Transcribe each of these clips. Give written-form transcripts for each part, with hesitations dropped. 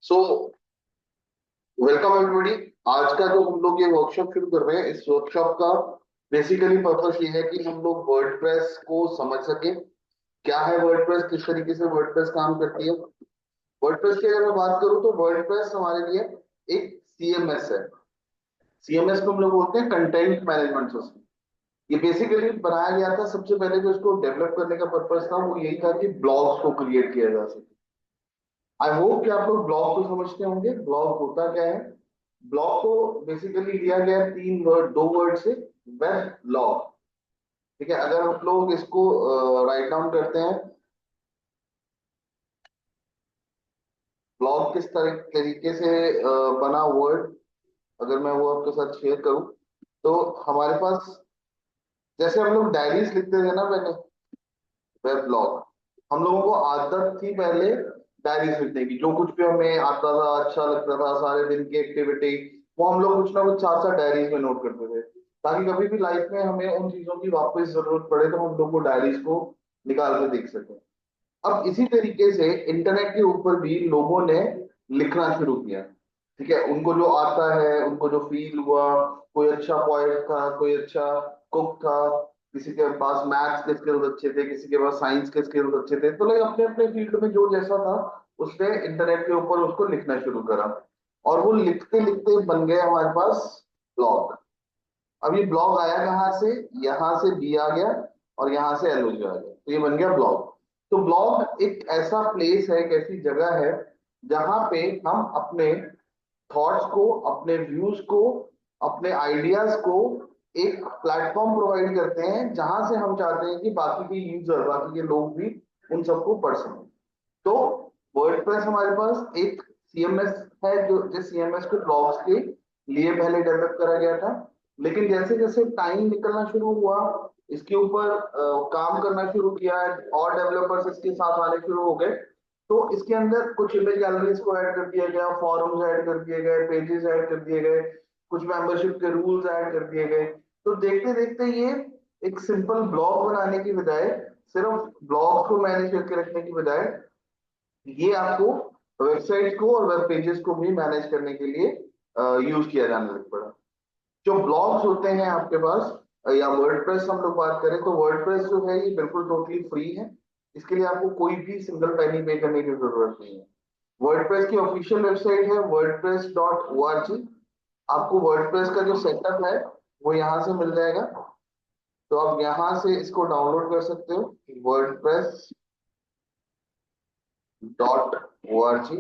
So welcome everybody. आज का जो हम लोग ये वर्कशॉप शुरू कर रहे हैं, इस वर्कशॉप का बेसिकली पर्पस ये है कि हम लोग वर्डप्रेस को समझ सके। क्या है वर्डप्रेस, किस तरीके से वर्डप्रेस काम करती है। वर्डप्रेस की अगर मैं बात करूं तो वर्डप्रेस हमारे लिए एक सीएमएस है। सीएमएस को हम लोग बोलते हैं कंटेंट मैनेजमेंट सिस्टम। ये बेसिकली बनाया गया था, सबसे पहले जो इसको डेवलप करने का पर्पस था वो यही था कि ब्लॉग्स को क्रिएट किया जा सके। आई होप कि आप लोग ब्लॉग को समझते होंगे। ब्लॉग होता क्या है? ब्लॉग को बेसिकली लिया गया है तीन वर्ड, दो वर्ड से, वेब ब्लॉग। ठीक है, अगर आप लोग इसको राइट डाउन करते हैं, ब्लॉग किस तरीके से बना वर्ड, अगर मैं वो आपके साथ शेयर करूं तो हमारे पास, जैसे हम लोग डायरीज लिखते थे ना पहले, वेब ब्लॉग, हम लोगों को आदत थी पहले डायरीज लिखने की। जो कुछ भी हमें आता था, अच्छा लगता था, सारे दिन की एक्टिविटी, वो हम लोग कुछ ना कुछ साथ साथ डायरीज में नोट करते थे, ताकि कभी भी लाइफ में हमें उन चीजों की वापस जरूरत पड़े तो हम लोग वो डायरीज को निकाल के देख सकें। अब इसी तरीके से इंटरनेट के ऊपर भी लोगों ने लिखना शुरू किया। ठीक है, उनको जो आता है, उनको जो फील हुआ, कोई अच्छा पोएट था, कोई अच्छा कुक था, किसी के पास मैथ्स के स्किल्स अच्छे थे, किसी के पास साइंस के स्किल्स अच्छे थे, तो लोग अपने अपने फील्ड में जो जैसा था उसने इंटरनेट के ऊपर उसको लिखना शुरू करा। और वो लिखते लिखते बन गया हमारे पास ब्लॉग। अब ये ब्लॉग आया कहाँ से? यहाँ से बी आ गया और यहाँ से एलओजी आ गया, तो ये बन गया ब्लॉग। तो ब्लॉग एक ऐसा प्लेस है, एक ऐसी जगह है जहां पे हम अपने थॉट्स को, अपने व्यूज को, अपने आइडियाज को एक प्लेटफॉर्म प्रोवाइड करते हैं, जहां से हम चाहते हैं कि बाकी के यूजर, बाकी के लोग भी उन सबको पढ़ सकें। तो वर्डप्रेस हमारे पास एक सीएमएस है, जो जिस सीएमएस को ब्लॉग्स के लिए पहले डेवलप करा गया था। लेकिन जैसे जैसे टाइम निकलना शुरू हुआ, इसके ऊपर काम करना शुरू किया, और डेवलपर्स इसके साथ आने शुरू हो गए, तो इसके अंदर कुछ इमेज गैलरीज को ऐड कर दिया गया, फॉरम्स ऐड कर दिए गए, पेजेस ऐड कर दिए गए, कुछ मेंबरशिप के रूल्स ऐड कर दिए गए। तो देखते देखते ये एक सिंपल ब्लॉग बनाने की बजाय, सिर्फ ब्लॉग को मैनेज करके रखने की बजाय, ये आपको वेबसाइट को और वेब पेजेस को भी मैनेज करने के लिए यूज किया जाने लग पड़ा। जो ब्लॉग्स होते हैं आपके पास, या वर्डप्रेस हम लोग बात करें, तो वर्डप्रेस जो है ये बिल्कुल टोटली फ्री है। इसके लिए आपको कोई भी सिंगल पैनी पे करने की जरूरत नहीं है। वर्डप्रेस की ऑफिशियल वेबसाइट है wordpress.org। आपको वर्डप्रेस का जो सेटअप है वो यहाँ से मिल जाएगा, तो आप यहाँ से इसको डाउनलोड कर सकते हो, wordpress.org।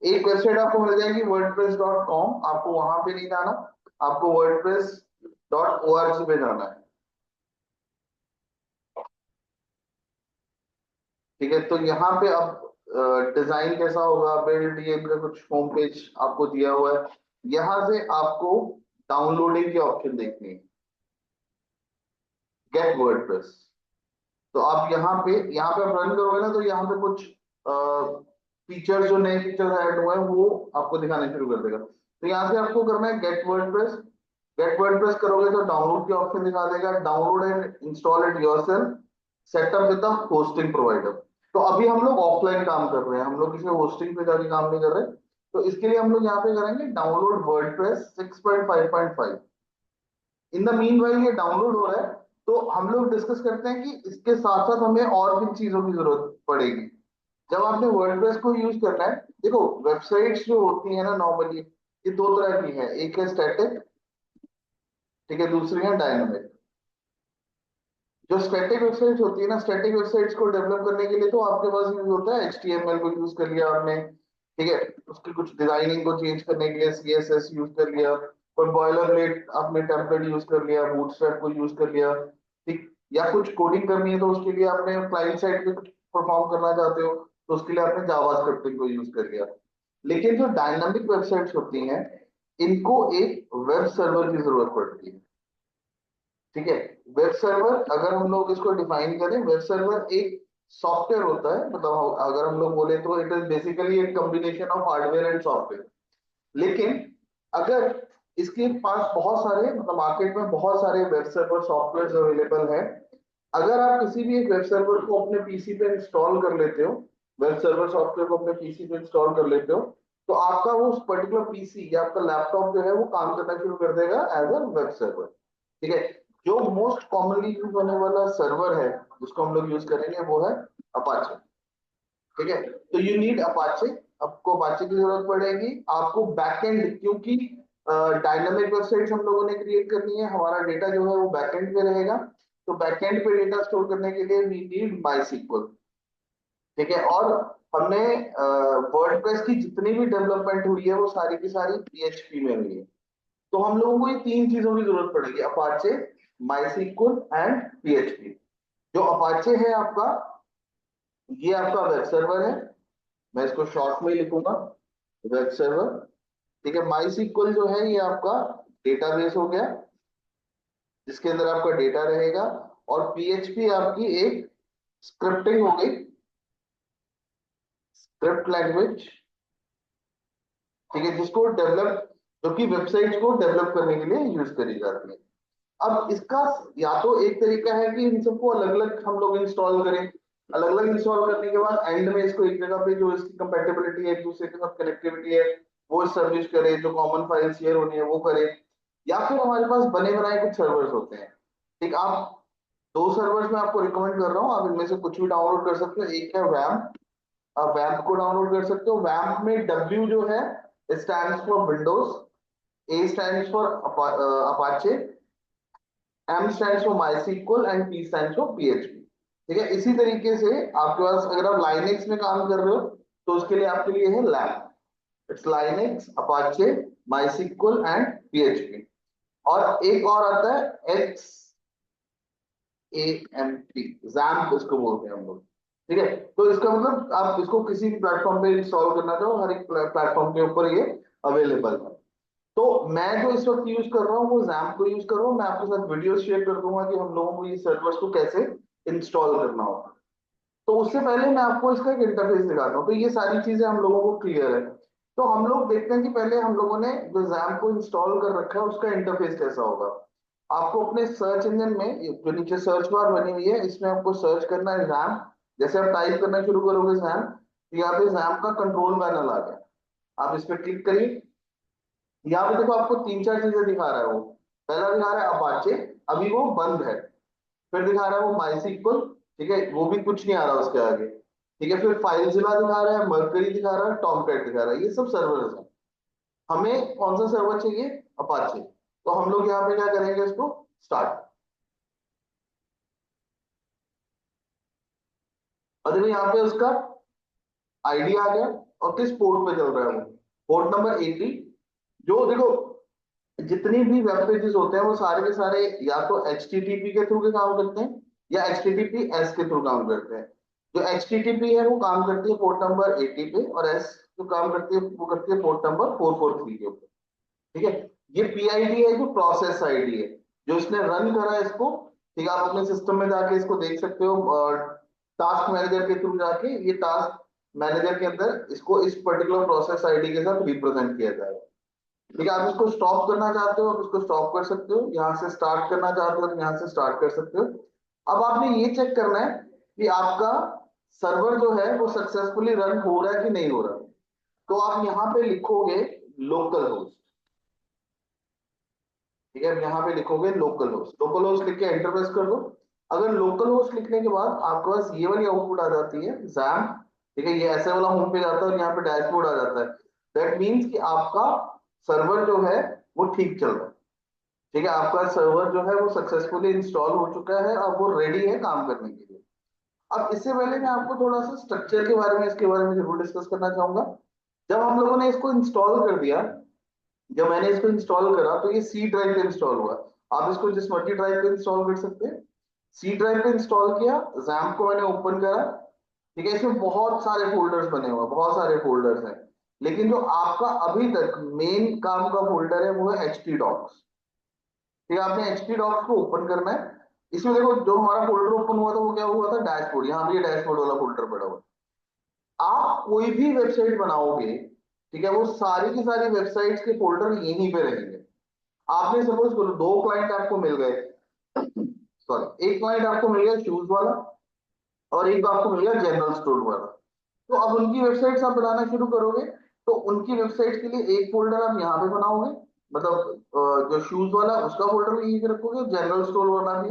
एक वेबसाइट आपको मिल जाएगी wordpress.com, आपको वहां पे नहीं जाना, आपको wordpress.org पे जाना है। ठीक है, तो यहाँ पे अब डिजाइन कैसा होगा, बिल्ड, ये इनका कुछ होम पेज आपको दिया हुआ है। यहाँ से आपको डाउनलोडिंग की ऑप्शन देखनी है, गेट वर्डप्रेस। तो आप यहाँ पे आप रन करोगे ना, तो यहाँ पे कुछ फीचर्स, जो नए फीचर्स ऐड हुए हैं वो आपको दिखाने शुरू कर देगा। तो यहाँ से आपको करना है गेट वर्डप्रेस। गेट वर्डप्रेस करोगे तो डाउनलोड की ऑप्शन दिखा देगा, download and install it yourself, setup with the hosting provider. तो अभी हम लोग ऑफलाइन काम कर रहे हैं, हम लोग किसी होस्टिंग पे जाके काम नहीं कर रहे। तो इसके लिए हम लोग यहाँ पे करेंगे download WordPress 6.5.5। In the mean while ये डाउनलोड हो रहा है, तो हम लोग डिस्कस करते हैं कि इसके साथ साथ हमें और किन चीजों की जरूरत पड़ेगी जब आपने वर्डप्रेस को यूज करना है। देखो, वेबसाइट्स जो होती है ना नॉर्मली, ये दो तरह की है, एक है स्टैटिक, ठीक है, दूसरी है डायनामिक। जो स्टैटिक वेबसाइट्स होती है ना, स्टैटिक वेबसाइट्स को डेवलप करने के लिए तो आपके पास यूज होता है एचटीएमएल को यूज कर लिया आपने, ठीक है, उसकी कुछ डिजाइनिंग को चेंज करने के लिए सीएसएस यूज कर लिया, कोई बॉयलर प्लेट आपने टेम्पलेट यूज कर लिया, बूटस्ट्रैप को यूज कर लिया, ठीक। या कुछ कोडिंग करनी है तो उसके लिए आपने क्लाइंट साइड पे कुछ परफॉर्म करना चाहते हो, तो उसके लिए आपने जावा स्क्रिप्टिंग को यूज कर लिया। लेकिन जो डायनामिक वेबसाइट्स होती हैं, इनको एक वेब सर्वर की जरूरत पड़ती है। ठीक है, वेब सर्वर अगर हम लोग इसको डिफाइन करें, वेब सर्वर एक सॉफ्टवेयर होता है, मतलब अगर हम लोग बोले तो इट इज बेसिकली एक combination of hardware and software. लेकिन अगर इसके पास बहुत सारे, मतलब मार्केट में बहुत सारे वेब सर्वर सॉफ्टवेयर अवेलेबल है, अगर आप किसी भी एक वेब सर्वर को अपने पीसी पे इंस्टॉल कर लेते हो, वेब सर्वर सॉफ्टवेयर को अपने पीसी पे इंस्टॉल कर लेते हो, तो आपका वो पर्टिकुलर पीसी या आपका लैपटॉप जो है वो काम करना शुरू कर देगा एज अ वेब सर्वर। ठीक है। जो मोस्ट कॉमनली यूज होने वाला सर्वर है जिसको हम लोग यूज करेंगे वो है अपाचे। ठीक है। तो यू नीड अपाचे। आपको अपाचे की जरूरत पड़ेगी। आपको बैकएंड, क्योंकि डायनामिक वेबसाइट्स हम लोगों ने क्रिएट करनी है, हमारा डेटा जो है वो बैकएंड पे रहेगा। तो बैकएंड पे डेटा स्टोर करने के लिए वी नीड माईसीक्वल। ठीक है। और हमने वर्डप्रेस की जितनी भी डेवलपमेंट हुई है वो सारी की सारी पीएचपी में हुई है। तो हम लोगों को ये तीन चीजों की जरूरत पड़ेगी, अपाचे, माईसीक्वल एंड पीएचपी। जो अपाचे है आपका, ये आपका वेब सर्वर है। मैं इसको शॉर्ट में लिखूंगा, वेब सर्वर। ठीक है। माई सीक्वल जो है ये आपका डेटाबेस हो गया जिसके अंदर आपका डेटा रहेगा। और पीएचपी आपकी एक स्क्रिप्टिंग हो गई, स्क्रिप्ट लैंग्वेज। ठीक है। जिसको डेवलप, जो कि वेबसाइट को डेवलप करने के लिए यूज करी जाती है। अब इसका या तो एक तरीका है कि इन सबको अलग अलग हम लोग इंस्टॉल करें। अलग अलग इंस्टॉल करने के बाद एंड में इसको एक जगह पे जो इसकी कंपेटिबिलिटी है, एक दूसरे के साथ कनेक्टिविटी है, वो सर्विस करे, जो कॉमन फाइल शेयर होनी है वो करे। या फिर हमारे पास बने बनाए कुछ सर्वर्स होते हैं। ठीक। आप दो सर्वर्स में आपको रिकमेंड कर रहा हूँ, आप इनमें से कुछ भी डाउनलोड कर सकते हो। एक है वैम्प, आप वैम्प को डाउनलोड कर सकते हो। वैम्प में डब्ल्यू जो है stands for Windows, A stands for Apache, M stands for MySQL and P stands for PHP. ठीक है। इसी तरीके से आपके पास अगर आप लाइनेक्स में काम कर रहे हो तो उसके लिए आपके लिए है LAMP. It's Linux, Apache, MySQL and PHP. और एक और आता है X A M T, JAMP इसको बोलते हैं हम लोग। ठीक है। तो इसका मतलब आप इसको किसी भी प्लेटफॉर्म पे इंस्टॉल करना चाहो, हर एक प्लेटफॉर्म के ऊपर ये अवेलेबल है। तो मैं जो इस वक्त यूज कर रहा हूँ वो जैम्प को यूज कर रहा हूँ। मैं आपके साथ वीडियो शेयर कर दूंगा कि हम लोगों को ये सर्वर्स को कैसे इंस्टॉल करना होगा। तो उससे पहले मैं आपको इसका एक इंटरफेस दिखाता हूँ। तो ये सारी चीजें हम लोगों को क्लियर है। तो हम लोग देखते हैं कि पहले हम लोगों ने जो जैम्प को इंस्टॉल कर रखा है उसका इंटरफेस कैसा होगा। आपको अपने सर्च इंजन में जो नीचे सर्च बार बनी हुई है इसमें आपको सर्च करना है जैम्प। जैसे आप टाइप करना शुरू करोगे जैम्प, तो यहाँ पे जैम्प का कंट्रोल पैनल आ गया। आप इस पर क्लिक करिए। यहाँ पे देखो आपको तीन चार चीजें दिखा रहा है वो। पहला दिखा रहा है अपाचे, अभी वो बंद है। फिर दिखा रहा है वो माईसीक्वल, ठीक है, वो भी कुछ नहीं आ रहा उसके आगे। ठीक है। फिर फाइलजिला दिखा रहा है, मर्करी दिखा रहा है, टॉमकैट दिखा रहा है। ये सब सर्वर्स हैं। हमें कौन सा सर्वर चाहिए? अपाचे। तो हम लोग यहाँ पे क्या करेंगे, इसको स्टार्ट। और देखो यहाँ पे उसका आईडी आ गया और किस पोर्ट पे चल रहा है वो, पोर्ट नंबर 80। जो देखो जितनी भी वेब पेजेस होते हैं वो सारे के सारे या तो एचटीटीपी के थ्रू के काम करते हैं या एचटीटीपीएस के थ्रू काम करते हैं। जो एचटीटीपी है वो काम करती है पोर्ट नंबर 80 पे, और एस जो काम करती है वो करती है पोर्ट नंबर 443 के ऊपर। ठीक है। ये पीआईडी है जो प्रोसेस आईडी है, जो इसने रन करा है इसको। ठीक है। आप अपने सिस्टम में जाके इसको देख सकते हो, टास्क मैनेजर के थ्रू जाके ये टास्क मैनेजर के अंदर इसको इस पर्टिकुलर प्रोसेस आईडी के साथ रिप्रेजेंट किया जाएगा। ठीक है। आप इसको स्टॉप करना चाहते हो, आप इसको स्टॉप कर सकते हो। यहाँ से स्टार्ट करना चाहते हो तो यहाँ से स्टार्ट कर सकते हो। अब आपने ये चेक करना है कि आपका सर्वर जो है वो सक्सेसफुली रन हो रहा है कि नहीं हो रहा। तो आप यहाँ पे लिखोगे लोकल होस्ट। ठीक है। अब यहाँ पे लिखोगे लोकल होस्ट, लोकल होस्ट लिख के एंटर प्रेस कर दो। अगर लोकल होस्ट लिखने के बाद आपके पास ये वाली आउटपुट आ जाती है जैम्प। ठीक है। ये ऐसे वाला होम पेज आता है और यहाँ पे डैशबोर्ड आ जाता है। दैट मीन्स कि आपका सर्वर जो है वो ठीक चल रहा है। ठीक है। आपका सर्वर जो है वो सक्सेसफुली इंस्टॉल हो चुका है, अब वो रेडी है काम करने के लिए। अब इससे पहले मैं आपको थोड़ा सा स्ट्रक्चर के बारे में, इसके बारे में जरूर डिस्कस करना चाहूंगा। जब हम लोगों ने इसको इंस्टॉल कर दिया, जब मैंने इसको इंस्टॉल करा तो ये सी ड्राइव पे इंस्टॉल हुआ। आप इसको जिस मर्जी ड्राइव पे इंस्टॉल कर सकते हैं। सी ड्राइव पे इंस्टॉल किया, जैम्प को मैंने ओपन करा। ठीक है। इसमें बहुत सारे फोल्डर्स बने हुए हैं, बहुत सारे फोल्डर्स हैं। लेकिन जो आपका अभी तक मेन काम का फोल्डर है वो है एच टी डॉक्स। ठीक है। आपने एचपी डॉक्स को ओपन करना है। इसमें देखो जो हमारा फोल्डर ओपन हुआ था वो क्या हुआ था, डैशबोर्ड। यहाँ पे डैशबोर्ड वाला फोल्डर पड़ा हुआ है। आप कोई भी वेबसाइट बनाओगे, ठीक है, वो सारी की सारी वेबसाइट्स के फोल्डर यहीं पे रहेंगे। आपने सपोज करो दो क्लाइंट आपको मिल गए, सॉरी एक क्लाइंट आपको मिल गया शूज वाला और एक आपको मिल गया जनरल स्टोर वाला। तो अब उनकी वेबसाइट्स आप बनाना शुरू करोगे तो उनकी वेबसाइट के लिए एक फोल्डर आप यहाँ पे बनाओगे, मतलब जो शूज वाला उसका फोल्डर भी यहीं पे रखोगे, जनरल स्टोर वाला भी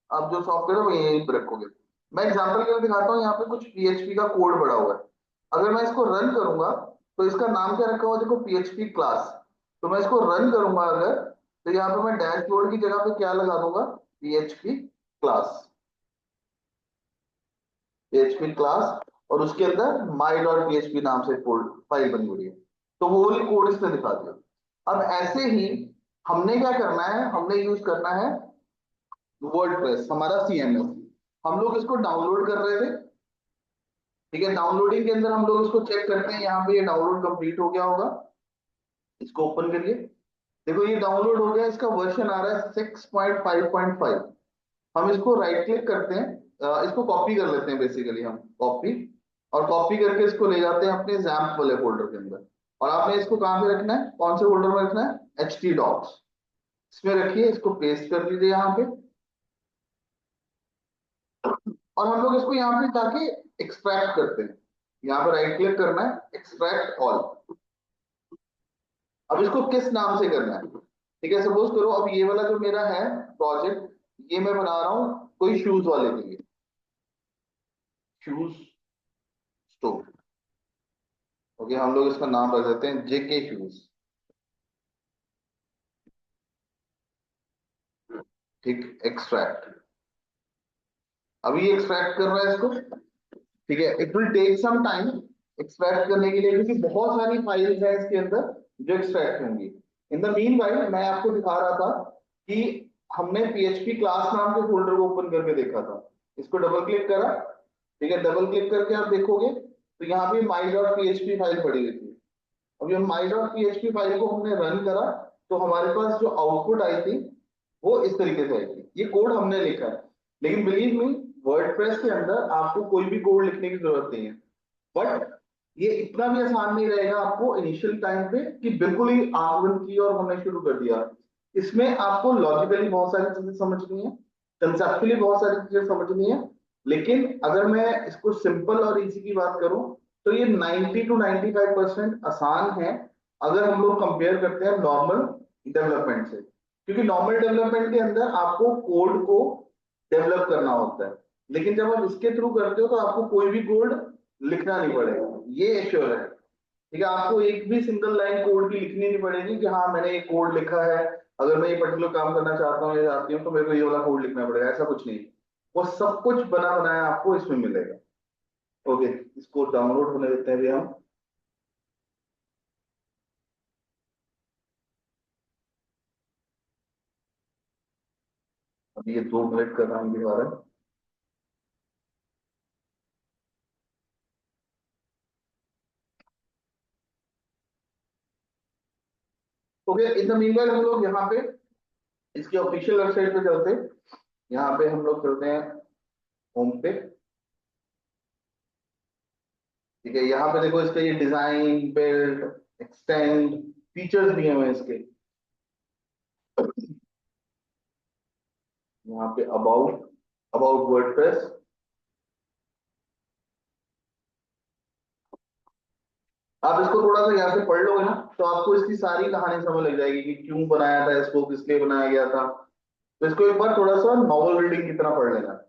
आप जो सॉफ्टवेयर है वो यहीं पे रखोगे। मैं एग्जांपल के लिए दिखाता हूँ, यहाँ पे कुछ पीएचपी का कोड पड़ा हुआ है। अगर मैं इसको रन करूंगा तो इसका नाम क्या रखा हुआ है, देखो पीएचपी क्लास। तो मैं इसको रन करूंगा अगर, तो यहाँ पे मैं डैशबोर्ड की जगह पे क्या लगा दूंगा, पीएचपी क्लास, पीएचपी क्लास, और उसके अंदर माई डॉट पीएचपी नाम से फाइल बनी हुई है। तो वो वाली कोड इसने दिखा दिया। अब ऐसे ही हमने क्या करना है, हमने यूज करना है वर्डप्रेस, हमारा सीएमएस। हम लोग इसको डाउनलोड कर रहे थे, ठीक है। डाउनलोडिंग के अंदर हम लोग इसको चेक करते हैं, यहाँ पे ये डाउनलोड कंप्लीट हो गया होगा। इसको ओपन करिए, देखो ये डाउनलोड हो गया, इसका वर्जन आ रहा है 6.5.5। हम इसको राइट क्लिक करते हैं, इसको कॉपी कर लेते हैं बेसिकली, हम कॉपी, और कॉपी करके इसको ले जाते हैं अपने जैम्प वाले फोल्डर के अंदर। और आपने इसको कहाँ पे रखना है, कौन से फोल्डर में रखना है, एच टी डॉक्स, इसमें रखिए, इसको पेस्ट कर लीजिए यहाँ पे। और हम लोग इसको यहाँ पे जाके एक्सट्रैक्ट करते हैं, यहाँ पे राइट क्लिक करना है, एक्सट्रैक्ट ऑल। अब इसको किस नाम से करना है, ठीक है। सपोज करो अब ये वाला जो मेरा है प्रोजेक्ट, ये मैं बना रहा हूँ कोई शूज वाले के लिए, शूज स्टोर। ओके, हम लोग इसका नाम रख देते हैं जेके शूज, ठीक। एक्सट्रैक्ट, अभी एक्सट्रैक्ट कर रहा है इसको, ठीक है। It will take some time extract करने के लिए, क्योंकि बहुत सारी फाइल्स हैं इसके अंदर जो एक्सट्रैक्ट होंगी। इन द मीन वाइल मैं आपको दिखा रहा था कि हमने पीएचपी क्लास नाम के फोल्डर को ओपन करके देखा था। इसको डबल क्लिक करा, ठीक है। डबल क्लिक करके आप देखोगे तो यहाँ पे माई डॉट पीएचपी फाइल पड़ी हुई थी। अब ये माई डॉट पीएचपी फाइल को हमने रन करा, तो हमारे पास जो आउटपुट आई थी वो इस तरीके से आई थी। ये कोड हमने लिखा है, लेकिन बिलीव मी, वर्डप्रेस के अंदर आपको कोई भी कोड लिखने की जरूरत नहीं है। बट ये इतना भी आसान नहीं रहेगा आपको इनिशियल टाइम पे कि बिल्कुल ही आंख बंद की और हमने शुरू कर दिया। इसमें आपको लॉजिकली बहुत सारी चीजें समझनी है, कंसेप्चुअली बहुत सारी चीजें समझनी है। लेकिन अगर मैं इसको सिंपल और इजी की बात करूं, तो ये 90 टू 95% आसान है, अगर हम लोग कंपेयर करते हैं नॉर्मल डेवलपमेंट से। क्योंकि नॉर्मल डेवलपमेंट के अंदर आपको कोड को डेवलप करना होता है, लेकिन जब आप इसके थ्रू करते हो तो आपको कोई भी कोड लिखना नहीं पड़ेगा, ये एश्योर है, ठीक है। आपको एक भी सिंगल लाइन कोड की लिखनी नहीं पड़ेगी कि हाँ मैंने ये कोड लिखा है, अगर मैं ये पर्टिकुलर काम करना चाहता हूँ या चाहती हूँ तो मेरे को ये वाला कोड लिखना पड़ेगा, ऐसा कुछ नहीं। वो सब कुछ बना बनाया आपको इसमें मिलेगा। ओके, इसको डाउनलोड होने देते हैं अभी हम। अभी ये 2 मिनट का टाइम दिखा रहा है। ओके, इन द मीनवाइल हम लोग यहाँ पे इसके ऑफिशियल वेबसाइट पे चलते हैं। यहाँ पे हम लोग चलते हैं होम पे, ठीक है। यहाँ पे देखो इसका ये डिजाइन, बिल्ड, एक्सटेंड, फीचर्स दिए हुए हैं इसके। यहाँ पे अबाउट, अबाउट वर्डप्रेस। आप इसको थोड़ा सा यहाँ से पढ़ लोगे ना, तो आपको इसकी सारी कहानी समझ लग जाएगी कि क्यों बनाया था इसको, किस लिए बनाया गया था। तो इसको एक बार थोड़ा सा नॉवल रीडिंग की तरह पढ़ लेना।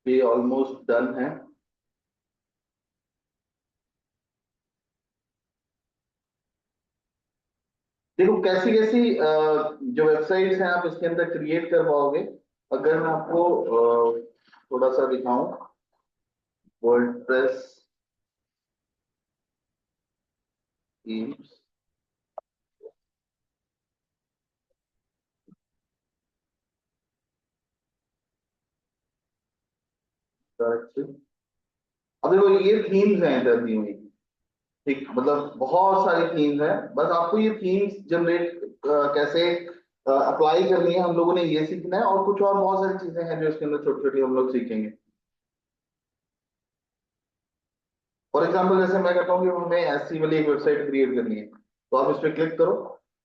ये ऑलमोस्ट डन है। देखो कैसी कैसी जो वेबसाइट्स हैं आप इसके अंदर क्रिएट कर पाओगे। अगर मैं आपको थोड़ा सा दिखाऊं, वर्डप्रेस थीम्स, अब देखो ये थीम्स हैं इधर दी हुई, ठीक। मतलब बहुत सारी थीम्स हैं, बस आपको ये थीम्स जनरेट कैसे अप्लाई करनी है हम लोगों ने ये सीखना है, और कुछ और बहुत सारी चीजें हैं जो इसके अंदर छोटी छोटी हम लोग सीखेंगे। फॉर एग्जाम्पल जैसे मैं कहता हूँ कि हमें ऐसी वाली एक वेबसाइट क्रिएट करनी है, तो आप इस पर क्लिक करो,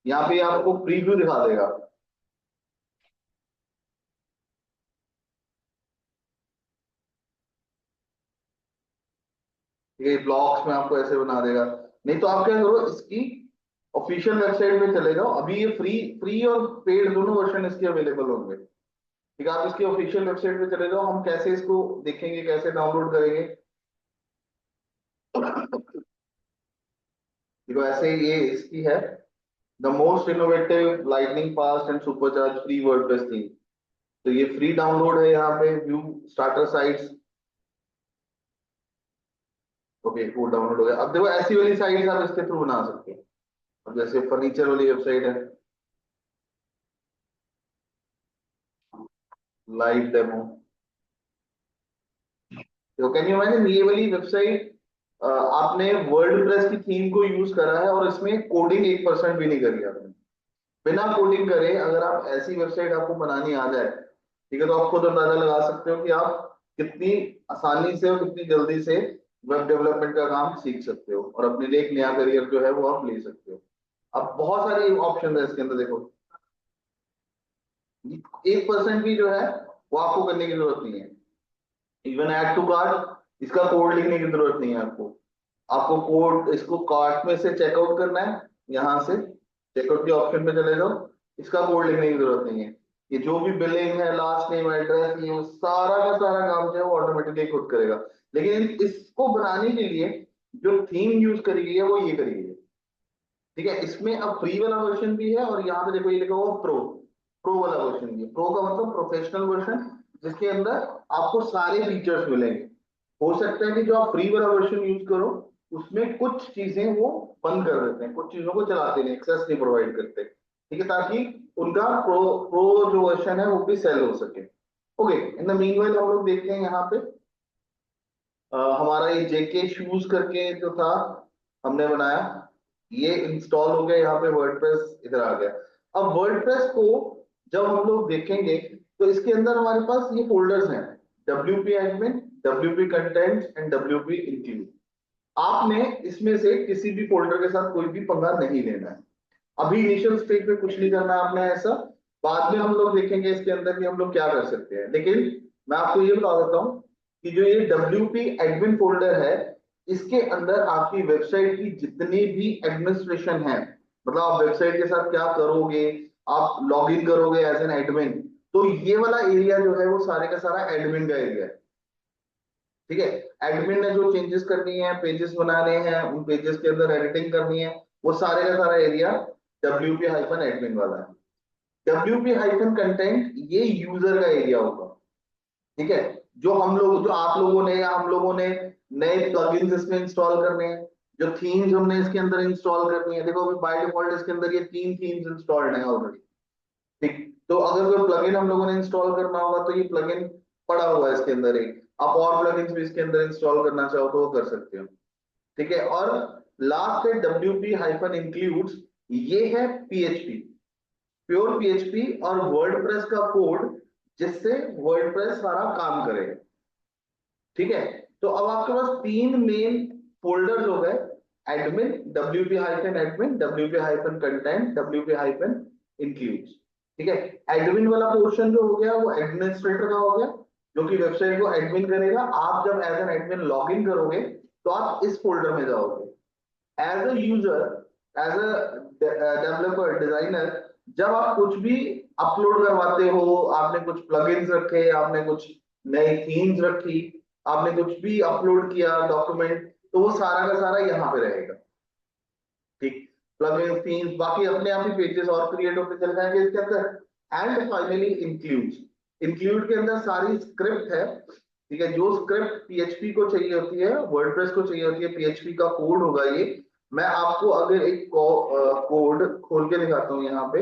यहाँ पे आपको प्रीव्यू दिखा देगा। ये ब्लॉक्स में आपको ऐसे बना देगा। नहीं तो आप क्या करो, इसकी ऑफिशियल वेबसाइट पे चले जाओ। अभी ये फ्री फ्री और पेड दोनों वर्जन इसके अवेलेबल होंगे। ठीक है, आप इसकी ऑफिशियल वेबसाइट पे चले जाओ। हम कैसे इसको देखेंगे, कैसे डाउनलोड करेंगे। देखो ऐसे ये इसकी है, the most innovative lightning fast and supercharge free WordPress theme. तो ये फ्री डाउनलोड है। यहाँ पे व्यू स्टार्टर साइट्स। ओके, वो डाउनलोड हो गया। अब देखो ऐसी वाली साइट्स आप इसके थ्रू बना सकते हो। अब जैसे फर्नीचर वाली वेबसाइट है, लाइव डेमो। तो कैन यू इमेजिन, ये वाली वेबसाइट आपने वर्ल्ड प्रेस की थीम को यूज करा है और इसमें कोडिंग 1% भी नहीं करी आपने। बिना कोडिंग करे अगर आप ऐसी वेबसाइट आपको बनानी आ जाए, ठीक है, तो आप खुद अंदाजा लगा सकते हो कि आप कितनी आसानी से और कितनी जल्दी से वेब डेवलपमेंट का काम सीख सकते हो और अपने लिए एक नया करियर जो है वो आप ले सकते हो। अब बहुत सारे ऑप्शन है इसके अंदर। देखो 1% भी जो है वो आपको करने की जरूरत नहीं है। इवन ऐड टू कार्ट, इसका कोड लिखने की जरूरत नहीं है आपको। आपको कोड इसको कार्ट में से चेकआउट करना है, यहाँ से चेकआउट के ऑप्शन पे चले जाओ। इसका कोड लिखने की जरूरत नहीं है। ये जो भी बिलिंग है, लास्ट नेम, एड्रेस, ये सारा का सारा काम जो है वो ऑटोमेटिकली खुद करेगा। लेकिन इसको बनाने के लिए जो थीम यूज करी गई है वो ये करी गई है। ठीक है, इसमें अब फ्री वाला वर्जन भी है और यहाँ पे देखो ये लिखा हुआ प्रो। प्रो वाला वर्जन भी है। प्रो का मतलब प्रोफेशनल वर्जन, जिसके अंदर आपको सारे फीचर्स मिलेंगे। हो सकता है कि जो आप फ्री वाला वर्जन यूज करो उसमें कुछ चीजें वो बंद कर देते हैं, कुछ चीजों को चलाते नहीं, एक्सेस नहीं प्रोवाइड करते। ठीक है, ताकि उनका प्रो प्रो जो वर्जन है वो भी सेल हो सके। ओके, इन द मीनवाइल हम लोग देखते हैं यहाँ पे हमारा ये जेके शूज करके जो था हमने बनाया, ये इंस्टॉल हो गया। यहाँ पे वर्डप्रेस इधर आ गया। अब वर्डप्रेस को जब हम लोग देखेंगे तो इसके अंदर हमारे पास ये फोल्डर्स हैं, WP admin, WP content and WP include. आपने इसमें से किसी भी फोल्डर के साथ कोई भी पंगा नहीं लेना है। अभी इनिशियल स्टेज पे कुछ नहीं करना है आपने ऐसा। बाद में हम लोग देखेंगे इसके अंदर कि हम लोग क्या कर सकते हैं। लेकिन मैं आपको ये बता देता हूँ कि जो ये WP एडमिन फोल्डर है, इसके अंदर आपकी वेबसाइट की जितनी भी एडमिनिस्ट्रेशन है, मतलब आप वेबसाइट के साथ क्या करोगे, आप लॉग इन करोगे एज एन एडमिन, तो ये वाला एरिया जो है वो सारे का सारा एडमिन का एरिया है। ठीक है, एडमिन ने जो चेंजेस करनी है, पेजेस बनाने हैं, उन पेजेस के अंदर एडिटिंग करनी है, वो सारे का सारा एरिया WP हाइफन एडमिन वाला है। WP हाइफन कंटेंट ये यूजर का एरिया होगा। ठीक है, जो हम लोग, जो आप लोगों ने या हम लोगों ने नए प्लगइन्स इसमें इंस्टॉल करने हैं, जो थीम्स हमने इसके अंदर इंस्टॉल करनी है। देखो अभी बाय डिफॉल्ट इसके अंदर ये 3 थीम्स इंस्टॉल्ड है ऑलरेडी। ठीक, तो अगर कोई प्लगइन हम लोगों ने इंस्टॉल करना होगा तो ये प्लगइन पड़ा हुआ है इसके अंदर एक। आप और प्लगइन्स भी इसके अंदर इंस्टॉल करना चाहो तो वो कर सकते हो। ठीक है, और लास्ट है WP हाइफन इंक्लूड्स। ये है PHP, प्योर PHP और वर्डप्रेस का कोड, जिससे वर्डप्रेस सारा काम करेगा। ठीक है, तो अब आपके पास 3 मेन फोल्डर्स हो गए, admin, WP hyphen admin, WP hyphen content, WP hyphen includes. ठीक है, एडमिन वाला पोर्शन जो हो गया वो एडमिनिस्ट्रेटर का हो गया, जो कि वेबसाइट को एडमिन करेगा। आप जब as an admin log in करोगे तो आप इस फोल्डर में जाओगे। As a user, as a developer, designer, जब आप कुछ भी अपलोड करवाते हो, आपने कुछ प्लगइन्स रखे, आपने कुछ नई थीम्स रखी, आपने कुछ भी अपलोड किया डॉक्यूमेंट, तो वो सारा का सारा यहाँ पे रहेगा। ठीक, प्लगइन्स, थीम्स, बाकी अपने आप ही पेजेस और क्रिएट होते चले जाएंगे इसके अंदर। And finally include. इंक्लूड के अंदर सारी स्क्रिप्ट है। ठीक है, जो स्क्रिप्ट PHP को चाहिए होती है, वर्डप्रेस को चाहिए होती है, PHP का कोड होगा ये। मैं आपको अगर एक कोड खोल के दिखाता हूँ यहाँ पे,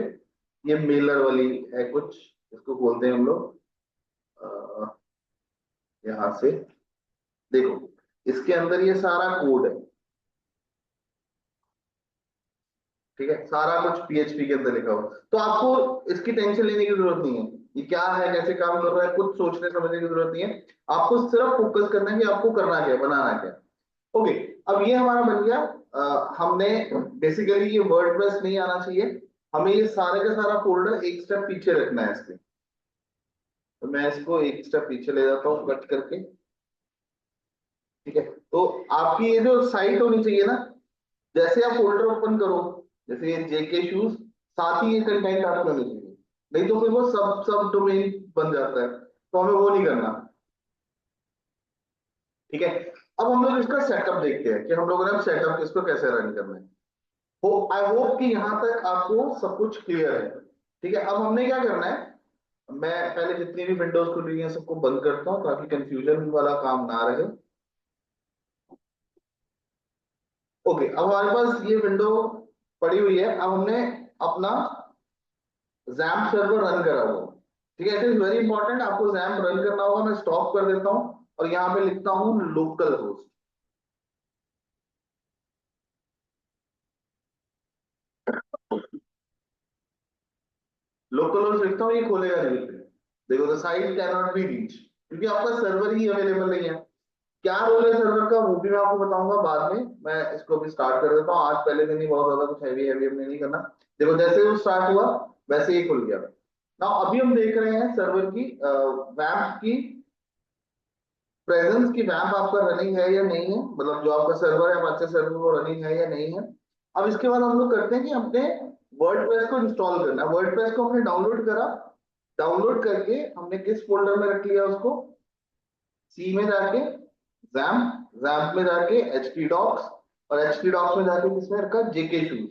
ये मेलर वाली है कुछ, इसको खोलते हैं हम लोग यहाँ से। देखो इसके अंदर ये सारा कोड है। ठीक है, सारा कुछ PHP के अंदर लिखा हुआ, तो आपको इसकी टेंशन लेने की जरूरत नहीं है। ये क्या है, कैसे काम कर रहा है, कुछ सोचने समझने की जरूरत नहीं है। आपको सिर्फ फोकस करना है कि आपको करना क्या है, बनाना क्या है। ओके, अब ये हमारा बन गया हमने बेसिकली ये वर्डप्रेस नहीं आना चाहिए, हमें ये सारे का सारा फोल्डर एक स्टेप पीछे रखना है इसके। तो मैं इसको एक स्टेप पीछे ले जाता हूँ कट करके। ठीक है, तो आपकी ये जो साइट होनी चाहिए ना, जैसे आप फोल्डर ओपन करो, जैसे ये जेके शूज, साथ ही ये कंटेंट आपको होनी चाहिए, नहीं तो फिर वो सब सब डोमेन बन जाता है, तो हमें वो नहीं करना। ठीक है, अब हम लोग इसका सेटअप देखते हैं कि हम लोगों ने सेटअप इसको कैसे रन करना है। हो आई होप कि यहां तक आपको सब कुछ क्लियर है। ठीक है, अब हमने क्या करना है, मैं पहले जितनी भी विंडोज खुल रही है सबको बंद करता हूँ ताकि कंफ्यूजन वाला काम ना रहे। ओके, अब हमारे पास ये विंडो पड़ी हुई है। अब हमने अपना जैम्प सर्वर रन करा हुआ। ठीक है, इट इज वेरी इंपॉर्टेंट, आपको जैम्प रन करना होगा। मैं स्टॉप कर देता हूँ और यहाँ पे लिखता हूँ लोकल होस्ट। लोकल होस्ट लिखता हूँ, ये खोलेगा नहीं फिर। देखो, the site can not be reach, क्योंकि आपका सर्वर ही अवेलेबल नहीं है। क्या रोल है सर्वर का वो भी मैं आपको बताऊंगा बाद में। मैं इसको अभी स्टार्ट कर देता हूँ, आज पहले दिन ही बहुत ज्यादा कुछ हैवी हैवी हमने नहीं करना। देखो, जैसे वो स्टार्ट हुआ वैसे ही खुल गया। ना अभी हम देख रहे हैं सर्वर की वैम्प की प्रेजेंस की, वैम्प आपका रनिंग है या नहीं है, मतलब जो आपका सर्वर है अपाचे सर्वर वो रनिंग है या नहीं है। अब इसके बाद हम लोग करते हैं कि अपने वर्डप्रेस को इंस्टॉल करना है। वर्डप्रेस को हमने डाउनलोड करा, डाउनलोड करके हमने किस फोल्डर में रख लिया उसको, सी में जाके जैम्प, जैम्प में जाके एच टी डॉक्स, और एच टी डॉक्स में जाके किसमें रखा, जेके शूज।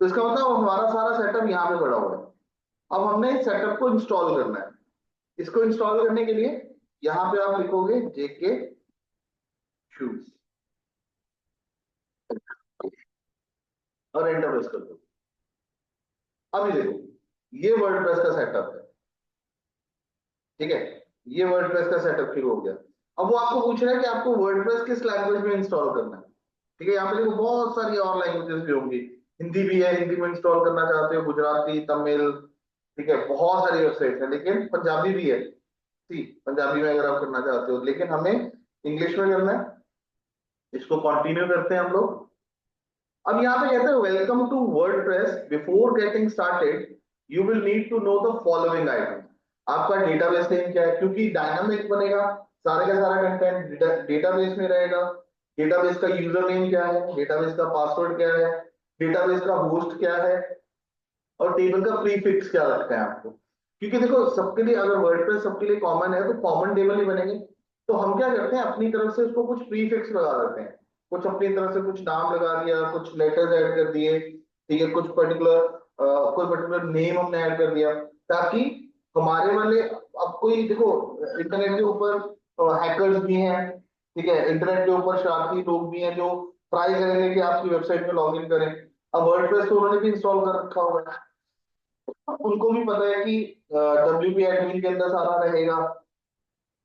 तो इसका मतलब हमारा सारा सेटअप यहाँ पे पड़ा हुआ है। अब हमने इस सेटअप को इंस्टॉल करना है। इसको इंस्टॉल करने के लिए यहाँ पे आप लिखोगे जेके शूज और एंटर प्रेस कर दो। अभी देखो, ये वर्डप्रेस का सेटअप है। ठीक है, ये वर्डप्रेस का सेटअप शुरू हो गया। अब वो आपको पूछ रहा है कि आपको वर्डप्रेस किस लैंग्वेज में इंस्टॉल करना है। ठीक है, यहाँ पे देखो बहुत सारी और लैंग्वेजेस भी होंगी, हिंदी भी है, हिंदी में इंस्टॉल करना चाहते हो, गुजराती, तमिल। ठीक है, बहुत सारी वेबसाइट है, लेकिन पंजाबी भी है। सी पंजाबी में अगर आप करना चाहते हो, लेकिन हमें इंग्लिश में करना है। इसको कंटिन्यू करते हैं हम लोग। अब यहाँ पे कहते हैं welcome to WordPress, before getting started you will need to know the following item. आपका डेटाबेस नेम क्या है, क्योंकि डायनामिक बनेगा, सारे का सारा कंटेंट डेटाबेस में रहेगा। डेटाबेस का यूजर नेम क्या है, डेटाबेस का पासवर्ड क्या है, डेटाबेस का होस्ट क्या है, और टेबल का प्रीफिक्स क्या रखते हैं आपको। क्योंकि देखो, सबके लिए अगर वर्डप्रेस सबके लिए कॉमन है तो कॉमन टेबल ही बनेंगे। तो हम क्या करते हैं, अपनी तरफ से उसको कुछ प्रीफिक्स लगा देते हैं, कुछ अपनी तरफ से कुछ नाम लगा दिया, कुछ लेटर्स ऐड कर दिए। ठीक है, कुछ पर्टिकुलर कोई पर्टिकुलर नेम हमने ऐड कर दिया, ताकि हमारे वाले, अब कोई देखो इंटरनेट के ऊपर हैकर्स भी हैं। ठीक है, इंटरनेट के ऊपर शरारती लोग भी हैं जो ट्राई करेंगे कि आपकी वेबसाइट में लॉग इन करें। अब वर्डप्रेस तो उन्होंने भी इंस्टॉल कर रखा हुआ है, उनको भी पता है कि WP एडमिन के अंदर सारा रहेगा।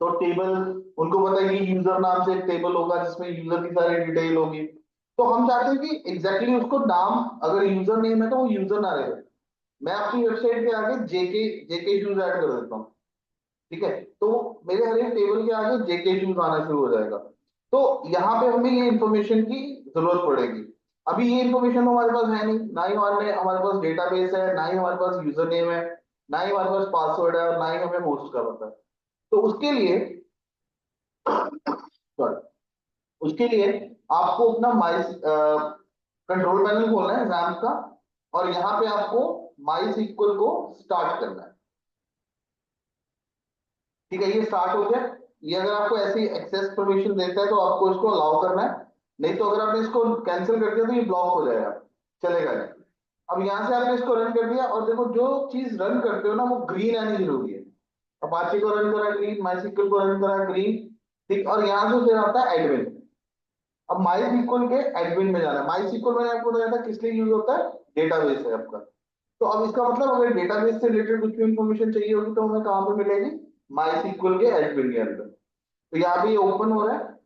तो टेबल, उनको पता है कि यूजर नाम से एक टेबल होगा जिसमें यूजर की सारी डिटेल होगी। तो हम चाहते हैं कि एग्जैक्टली exactly उसको नाम, अगर यूजर नेम है तो वो यूजर ना रहे। मैं अपनी वेबसाइट के आगे जेके जेके शूज ऐड कर देता हूँ। ठीक है, तो मेरे हर एक टेबल के आगे जेके शूज आना शुरू हो जाएगा। तो यहाँ पे हमें ये इंफॉर्मेशन की जरूरत पड़ेगी। अभी ये इंफॉर्मेशन हमारे पास है नहीं, ना ही हमारे पास डेटाबेस है, ना ही हमारे पास यूजर नेम है, ना ही हमारे पास पासवर्ड है, और ना ही हमें होस्ट का पता है। तो उसके लिए, सॉरी, उसके लिए आपको अपना माई कंट्रोल पैनल खोलना है रैम का, और यहाँ पे आपको माई सीक्वल को स्टार्ट करना है। ठीक है, ये स्टार्ट हो गया। ये अगर आपको ऐसी एक्सेस परमिशन देता है तो आपको इसको अलाउ करना है, नहीं तो अगर आपने इसको कैंसिल कर दिया तो ये ब्लॉक हो जाएगा, चलेगा नहीं। अब यहाँ से आपने इसको रन कर दिया, और देखो जो चीज रन करते हो ना वो ग्रीन आनी जरूरी है। अपाचे को रन करा ग्रीन, माईसीक्वल को रन करा ग्रीन। ठीक, और यहाँ से फिर आता है एडमिन। अब माई सीक्वल के एडमिन में जाना है। माई सीक्वल मैंने आपको बताया था किस लिए यूज होता है, डेटाबेस है आपका। तो अब इसका मतलब अगर डेटाबेस से रिलेटेड कुछ भी इंफॉर्मेशन चाहिए होगी तो हमें कहाँ पे मिलेगी, माई सीक्वल के एडमिन के अंदर। तो यहाँ पे ये ओपन हो रहा है।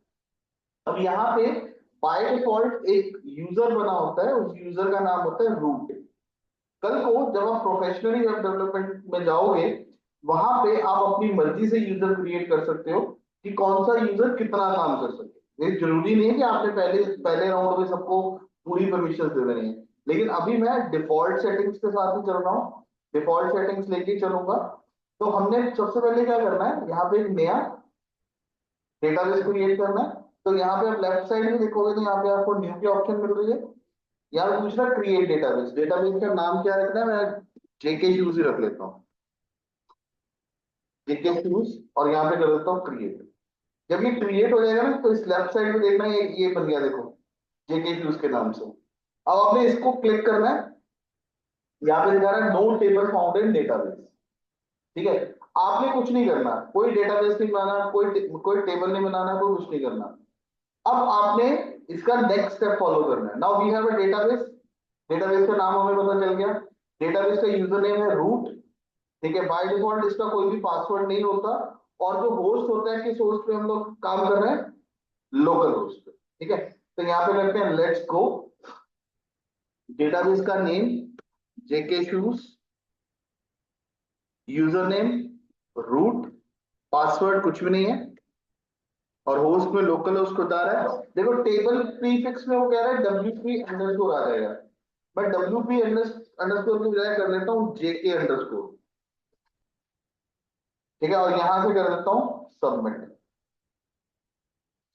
अब यहाँ पे बाय डिफॉल्ट एक यूजर बना होता है, उस यूजर का नाम होता है रूट। कल को जब आप प्रोफेशनली वेब डेवलपमेंट में जाओगे, वहां पे आप अपनी मर्जी से यूजर क्रिएट कर सकते हो कि कौन सा यूजर कितना काम कर सके। ये जरूरी नहीं है कि आपने पहले पहले राउंड में सबको पूरी परमिशन दे देनी है, लेकिन अभी मैं डिफॉल्ट सेटिंग्स के साथ ही चल रहा हूँ, डिफॉल्ट सेटिंग्स लेके चलूंगा। तो हमने सबसे पहले क्या करना है, यहाँ पे एक नया डेटाबेस क्रिएट करना है। तो यहाँ पे आप लेफ्ट साइड में देखोगे तो यहाँ पे आपको न्यू की ऑप्शन मिल रही है। यहाँ पे पूछ रहा है क्रिएट डेटाबेस, डेटाबेस का नाम क्या रखना है, मैं जेके शूज ही रख लेता हूँ, जेके शूज, और यहाँ पे कर देता हूँ क्रिएट। जब ये क्रिएट हो जाएगा ना तो इस लेफ्ट साइड में देखना ये बन गया देखो, जेके शूज के नाम से। अब आपने इसको क्लिक करना है, यहाँ पे दिखा रहा है no table found in database. ठीक है, आपने कुछ नहीं करना, कोई डेटाबेस नहीं बनाना, कोई टेबल नहीं बनाना, कोई कुछ नहीं करना। अब आपने इसका नेक्स्ट स्टेप फॉलो करना है। Now we have a database, database का नाम हमें पता चल गया, डेटाबेस का यूजर नेम है रूट। ठीक है, बाय डिफॉल्ट इसका कोई भी पासवर्ड नहीं होता, और जो होस्ट होता है किस होस्ट पे हम लोग काम कर रहे हैं, लोकल होस्ट पे। ठीक है, तो यहाँ पे करते हैं लेट्स गो, डेटाबेस का name JK shoes, user name root, password कुछ भी नहीं है, और होस्ट में लोकल होस्ट बता रहा है। देखो टेबल प्रीफिक्स में वो कह रहा है डब्ल्यू पी अंडरस्कोर आ जाएगा, मैं डब्ल्यू पी अंडरस्कोर की बजाय कर लेता हूँ जेके अंडरस्कोर। ठीक है, और यहां से कर देता हूँ submit.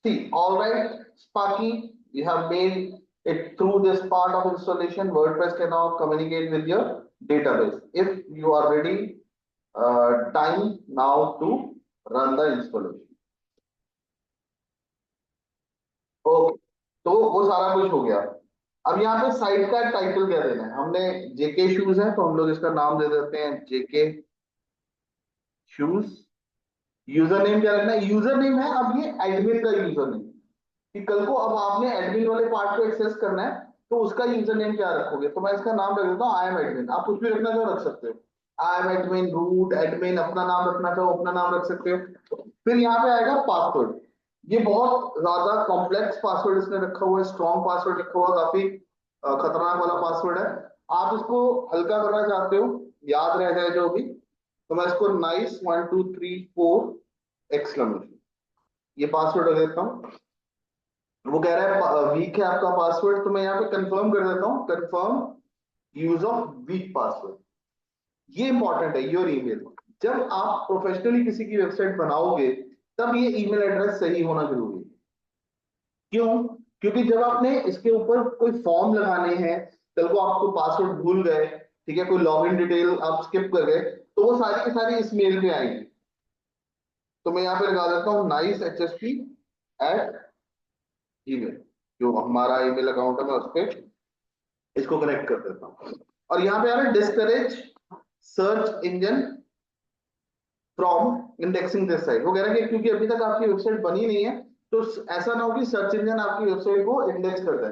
See, all right, Sparky, you have made it through this part of installation. WordPress can now communicate with your database. If you are ready, time now to run the installation. Okay, तो वो सारा कुछ हो गया। अब यहाँ पे site का टाइटल क्या देना है, हमने जेके शूज है तो हम लोग इसका नाम दे देते हैं जेके शूज। यूजर नेम क्या रखना है, यूजर नेम है अब ये एडमिन का यूजर नेम, कि कल को अब आपने एडमिन वाले पार्ट को एक्सेस करना है तो उसका यूजर नेम क्या रखोगे, तो मैं इसका नाम रख देता हूँ आई एम एडमिन। आप कुछ भी रखना चाहो रख सकते हो, I am admin, root admin, अपना नाम रखना चाहो अपना नाम रख सकते हो। फिर यहाँ पे आएगा पासवर्ड, ये बहुत ज्यादा कॉम्प्लेक्स पासवर्ड इसने रखा हुआ है, स्ट्रॉन्ग पासवर्ड रखा हुआ, काफी खतरनाक वाला पासवर्ड है। आप इसको हल्का करना चाहते हो, याद रह जाए जो भी, तो मैं इसको नाइस 1 2 3 4 एक्सक्लेमेशन, ये पासवर्ड रख देता हूँ। वो कह रहा है वीक है आपका पासवर्ड, तो मैं यहाँ पे कंफर्म कर देता हूँ, confirm use of week password. ये इंपॉर्टेंट है, योर ईमेल। जब आप प्रोफेशनली किसी की वेबसाइट बनाओगे तब ये ईमेल एड्रेस सही होना जरूरी है। क्यों? क्योंकि जब आपने इसके ऊपर कोई फॉर्म लगाने हैं, कल को आपको पासवर्ड भूल गए, ठीक है, कोई लॉगिन डिटेल आप स्किप कर गए, तो वो सारी की सारी इस मेल पे आएंगी। तो मैं यहाँ पे लगा देता हूँ नाइस HSP@email, जो हमारा ईमेल अकाउंट है मैं उस पर इसको कनेक्ट कर देता हूँ। और यहाँ पे आ रहा है discourage search engine from indexing this site. वो कह रहा है कि क्योंकि अभी तक आपकी वेबसाइट बनी नहीं है तो ऐसा ना हो कि सर्च इंजन आपकी वेबसाइट को इंडेक्स कर दे।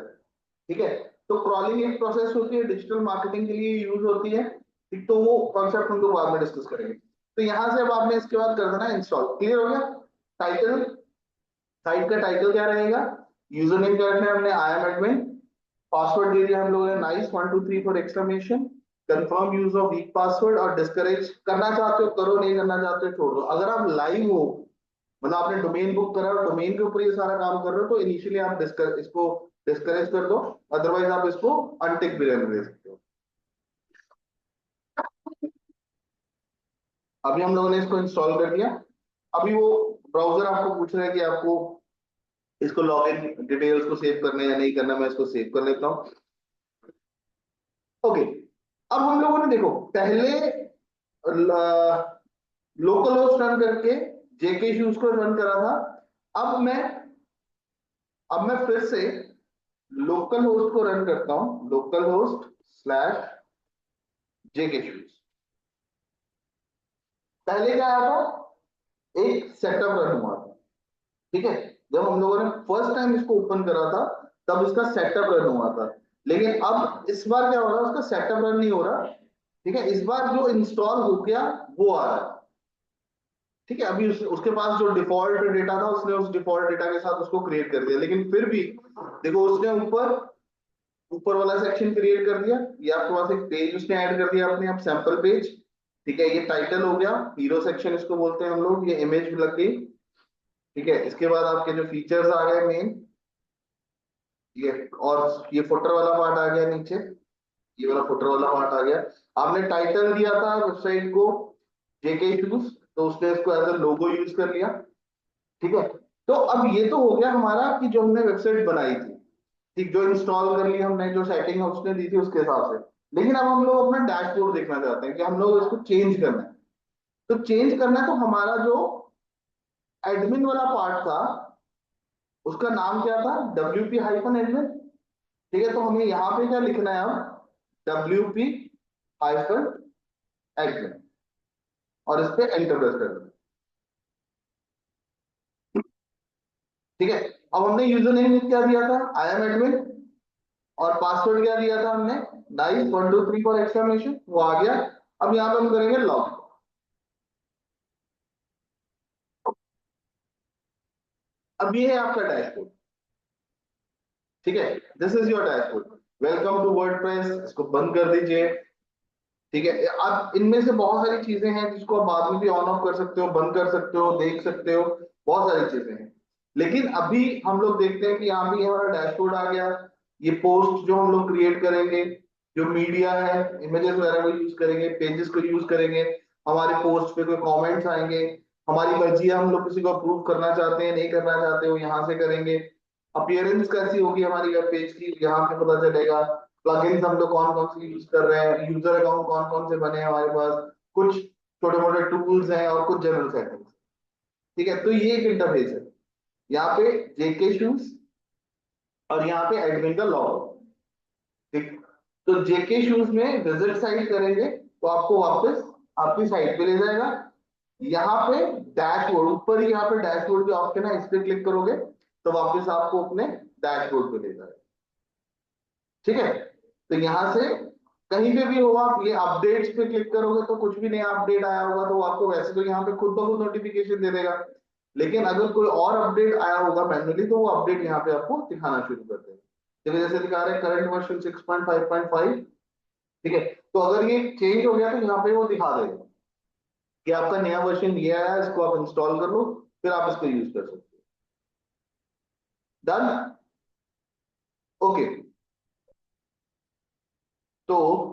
ठीक है, तो क्रॉलिंग एक प्रोसेस होती है, डिजिटल मार्केटिंग के लिए यूज होती है। ठीक, तो वो कॉन्सेप्ट हम लोग बाद में डिस्कस करेंगे। तो यहाँ से अब आपने इसके बाद कर देना है इंस्टॉल। क्लियर हो गया? टाइटल, साइट का टाइटल क्या रहेगा, यूजर नेम क्या रखना है हमने आई एम एडमिन, पासवर्ड दे दिया हम लोगों ने nice 1 2 3 4 exclamation, confirm use of week password, और डिस्करेज करना चाहते हो करो, नहीं करना चाहते हो छोड़ दो। अगर आप लाइव हो, मतलब आपने डोमेन बुक करा और डोमेन के ऊपर ये सारा काम कर रहे हो, तो इनिशियली आप इसको डिस्करेज कर दो, अदरवाइज आप इसको अनटिक भी रहने दे सकते हो। अभी हम लोगों ने इसको इंस्टॉल कर दिया। अभी वो ब्राउजर आपको पूछ रहा है कि आपको इसको लॉगिन डिटेल्स को सेव करना है या नहीं करना, मैं इसको सेव कर लेता हूँ। ओके, अब हम लोगों ने देखो पहले लोकल होस्ट रन करके जेके शूज को रन करा था। अब मैं फिर से लोकल होस्ट को रन करता हूं, लोकल होस्ट स्लैश जेके शूज। पहले क्या आया था, एक सेटअप रन हुआ था। ठीक है, जब हम लोगों ने फर्स्ट टाइम इसको ओपन करा था तब इसका सेटअप रन हुआ था, लेकिन अब इस बार क्या हो रहा है, उसका सेटअप रन नहीं हो रहा। ठीक है, इस बार जो इंस्टॉल हो गया वो आ रहा है। ठीक है, अभी उसके पास जो डिफॉल्ट डेटा था उसने उस डिफॉल्ट डेटा के साथ उसको क्रिएट कर दिया, लेकिन फिर भी देखो उसने ऊपर ऊपर वाला सेक्शन क्रिएट कर दिया, ये आपके पास एक पेज उसने ऐड कर दिया अपने आप, सैंपल पेज। ठीक है, ये टाइटल हो गया, हीरो सेक्शन इसको बोलते हैं हम लोग, ये इमेज लग गई। ठीक है, इसके बाद आपके जो फीचर्स आ गए मेन, ये, और ये फुटर वाला पार्ट आ गया नीचे, ये वाला फुटर वाला पार्ट आ गया। आपने टाइटल दिया था वेबसाइट को जेके शूज, तो उसने इसको एज अ लोगो यूज कर लिया। ठीक है, तो अब ये तो हो गया हमारा कि जो हमने वेबसाइट बनाई थी, ठीक, जो इंस्टॉल कर ली हमने, जो सेटिंग उसने दी थी उसके हिसाब से। लेकिन अब हम लोग अपना डैशबोर्ड देखना चाहते हैं कि हम लोग इसको चेंज करना है। तो चेंज करना है, तो हमारा जो एडमिन वाला पार्ट था उसका नाम क्या था, WP-admin। ठीक है, तो हमें यहाँ पे क्या लिखना है अब, WP-admin, और इस पे एंटर प्रेस कर देना। ठीक है, अब हमने यूजर नेम क्या दिया था, आई एम एडमिन, और पासवर्ड क्या दिया था हमने, नाइस 1 2 3 फॉर एक्सक्लेमेशन, वो आ गया। अब यहाँ पे हम करेंगे लॉग। अब ये है आपका डैशबोर्ड। ठीक है, this is your dashboard. Welcome to WordPress, इसको बंद कर दीजिए। ठीक है, अब इनमें से बहुत सारी चीजें हैं जिसको आप बाद में भी ऑन ऑफ कर सकते हो, बंद कर सकते हो, देख सकते हो, बहुत सारी चीजें हैं। लेकिन अभी हम लोग देखते हैं कि यहाँ भी हमारा डैशबोर्ड आ गया। ये पोस्ट जो हम लोग क्रिएट करेंगे, जो मीडिया है, इमेजेस वगैरह को यूज करेंगे, पेजेस को यूज करेंगे, हमारे पोस्ट पे कोई कमेंट्स आएंगे, हमारी मर्जी है, हम लोग किसी को अप्रूव करना चाहते हैं नहीं करना चाहते हो, यहाँ से करेंगे। अपीयरेंस कैसी होगी हमारी वेब पेज की, यहाँ पे पता चलेगा। प्लगइन्स हम लोग कौन कौन से यूज कर रहे हैं, यूजर अकाउंट कौन कौन से बने हैं हमारे पास, कुछ छोटे मोटे टूल्स हैं और कुछ जनरल सेटिंग्स। ठीक है, तो ये एक इंटरफेस है। यहाँ पे जेके शूज, और यहाँ पे एडमिन का लॉग। ठीक, तो जेके शूज में विजिट साइट करेंगे तो आपको वापस आपकी साइट पे ले जाएगा। यहाँ पे डैशबोर्ड, ऊपर ही यहाँ पे डैशबोर्ड के ऑप्शन है, इस पे क्लिक करोगे तो वापस आपको अपने डैशबोर्ड पे ले जाएगा। ठीक है, तो यहां से कहीं पे भी हो आप, ये अपडेट्स पे क्लिक करोगे तो कुछ भी नया अपडेट आया होगा तो वो आपको वैसे तो यहाँ पे खुद ब खुद नोटिफिकेशन दे देगा। लेकिन अगर कोई और अपडेट आया होगा मैन्युअली तो वो अपडेट यहाँ पे आपको दिखाना शुरू कर देगा। देखो जैसे दिखा रहे हैं करंट वर्जन 6.5.5। ठीक है, तो अगर ये चेंज हो गया तो यहाँ पे वो दिखा देगा कि आपका नया वर्जन ये आया है, इसको आप इंस्टॉल कर लो, फिर आप इसको यूज कर सकते हो। डन। ओके, तो